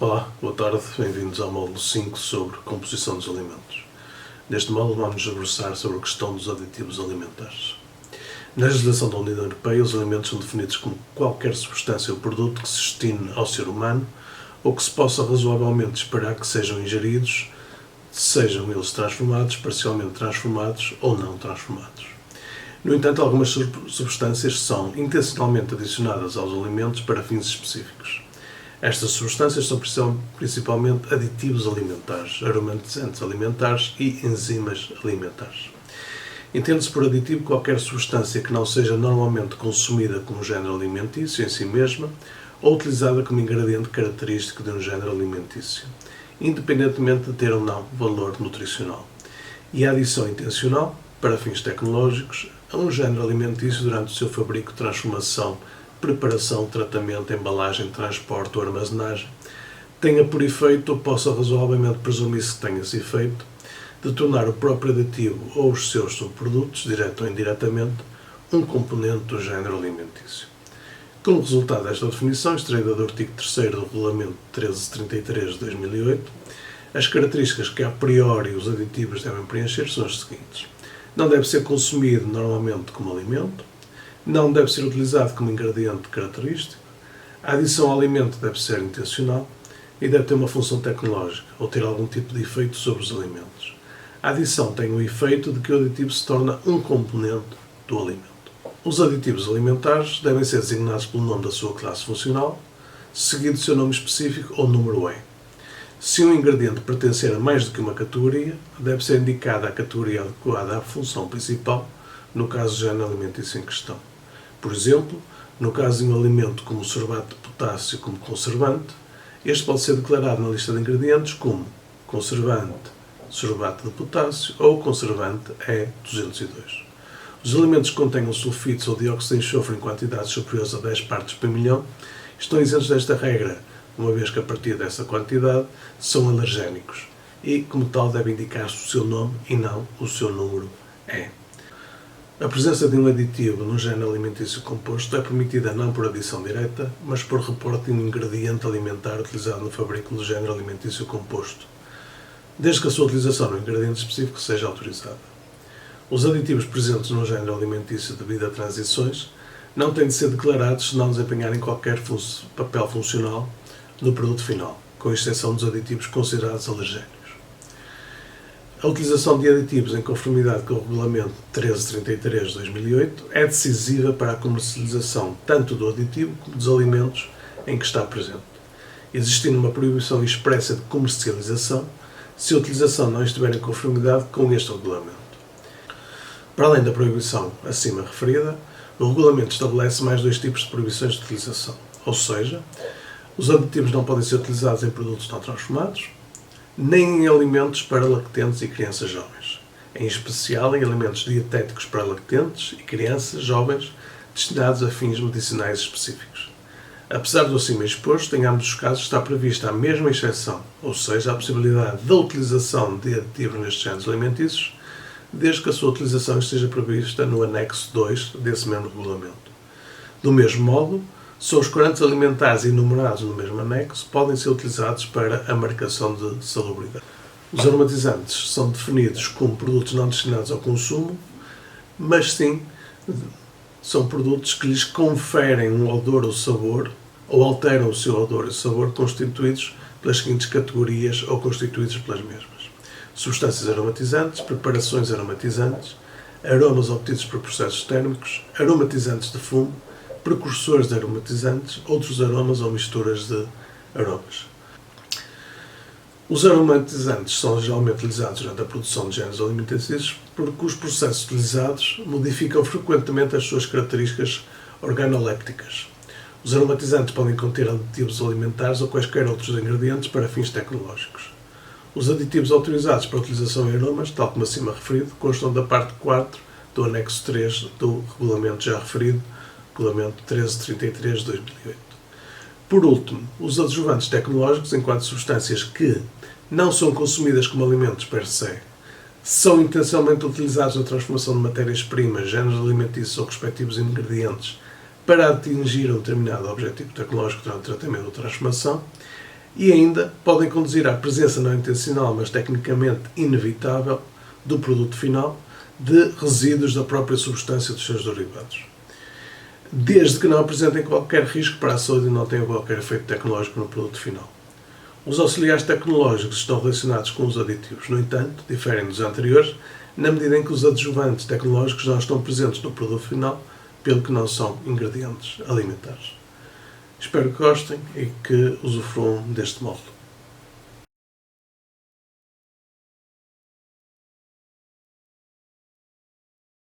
Olá, boa tarde, bem-vindos ao módulo 5 sobre composição dos alimentos. Neste módulo vamos debruçar sobre a questão dos aditivos alimentares. Na legislação da União Europeia, os alimentos são definidos como qualquer substância ou produto que se destine ao ser humano ou que se possa razoavelmente esperar que sejam ingeridos, sejam eles transformados, parcialmente transformados ou não transformados. No entanto, algumas substâncias são intencionalmente adicionadas aos alimentos para fins específicos. Estas substâncias são principalmente aditivos alimentares, aromatizantes alimentares e enzimas alimentares. Entende-se por aditivo qualquer substância que não seja normalmente consumida como género alimentício em si mesma ou utilizada como ingrediente característico de um género alimentício, independentemente de ter ou não valor nutricional. E a adição intencional, para fins tecnológicos, a um género alimentício durante o seu fabrico, transformação, preparação, tratamento, embalagem, transporte ou armazenagem, tenha por efeito, ou possa razoavelmente presumir-se que tenha esse efeito, de tornar o próprio aditivo ou os seus subprodutos, direto ou indiretamente, um componente do género alimentício. Como resultado desta definição, extraída do artigo 3º do Regulamento 1333 de 2008, as características que a priori os aditivos devem preencher são as seguintes. Não deve ser consumido normalmente como alimento, não deve ser utilizado como ingrediente característico, a adição ao alimento deve ser intencional e deve ter uma função tecnológica ou ter algum tipo de efeito sobre os alimentos. A adição tem o efeito de que o aditivo se torna um componente do alimento. Os aditivos alimentares devem ser designados pelo nome da sua classe funcional, seguido do seu nome específico ou número E. Se um ingrediente pertencer a mais do que uma categoria, deve ser indicada a categoria adequada à função principal, no caso do género alimentício em questão. Por exemplo, no caso de um alimento como sorbato de potássio como conservante, este pode ser declarado na lista de ingredientes como conservante sorbato de potássio ou conservante E202. Os alimentos que contenham sulfitos ou dióxido de enxofre em quantidades superiores a 10 partes por milhão estão isentos desta regra, uma vez que a partir dessa quantidade são alergénicos e, como tal, deve indicar-se o seu nome e não o seu número E. A presença de um aditivo no género alimentício composto é permitida não por adição direta, mas por reporte de um ingrediente alimentar utilizado no fabrico do género alimentício composto, desde que a sua utilização no ingrediente específico seja autorizada. Os aditivos presentes no género alimentício devido a transições não têm de ser declarados se não desempenharem qualquer papel funcional no produto final, com exceção dos aditivos considerados alergénicos. A utilização de aditivos em conformidade com o Regulamento 1333 de 2008 é decisiva para a comercialização tanto do aditivo como dos alimentos em que está presente, existindo uma proibição expressa de comercialização se a utilização não estiver em conformidade com este regulamento. Para além da proibição acima referida, o regulamento estabelece mais dois tipos de proibições de utilização, ou seja, os aditivos não podem ser utilizados em produtos não transformados, nem em alimentos para lactentes e crianças jovens, em especial em alimentos dietéticos para lactentes e crianças jovens destinados a fins medicinais específicos. Apesar do acima exposto, em ambos os casos está prevista a mesma exceção, ou seja, a possibilidade da utilização de aditivos nestes géneros alimentícios, desde que a sua utilização esteja prevista no anexo 2 desse mesmo regulamento. Do mesmo modo, só os corantes alimentares enumerados no mesmo anexo podem ser utilizados para a marcação de salubridade. Os aromatizantes são definidos como produtos não destinados ao consumo, mas sim são produtos que lhes conferem um odor ou sabor, ou alteram o seu odor e sabor, constituídos pelas seguintes categorias ou constituídos pelas mesmas: substâncias aromatizantes, preparações aromatizantes, aromas obtidos por processos térmicos, aromatizantes de fumo, precursores de aromatizantes, outros aromas ou misturas de aromas. Os aromatizantes são geralmente utilizados durante a produção de géneros alimentícios porque os processos utilizados modificam frequentemente as suas características organolépticas. Os aromatizantes podem conter aditivos alimentares ou quaisquer outros ingredientes para fins tecnológicos. Os aditivos autorizados para utilização em aromas, tal como acima referido, constam da parte 4 do anexo 3 do regulamento já referido, Regulamento 1333 de 2008. Por último, os adjuvantes tecnológicos, enquanto substâncias que não são consumidas como alimentos per se, são intencionalmente utilizados na transformação de matérias-primas, géneros alimentícios ou respectivos ingredientes para atingir um determinado objetivo tecnológico durante o tratamento ou transformação, e ainda podem conduzir à presença não intencional, mas tecnicamente inevitável, do produto final, de resíduos da própria substância dos seus derivados. Desde que não apresentem qualquer risco para a saúde e não tenham qualquer efeito tecnológico no produto final. Os auxiliares tecnológicos estão relacionados com os aditivos, no entanto, diferem dos anteriores, na medida em que os adjuvantes tecnológicos não estão presentes no produto final, pelo que não são ingredientes alimentares. Espero que gostem e que usufruam deste módulo.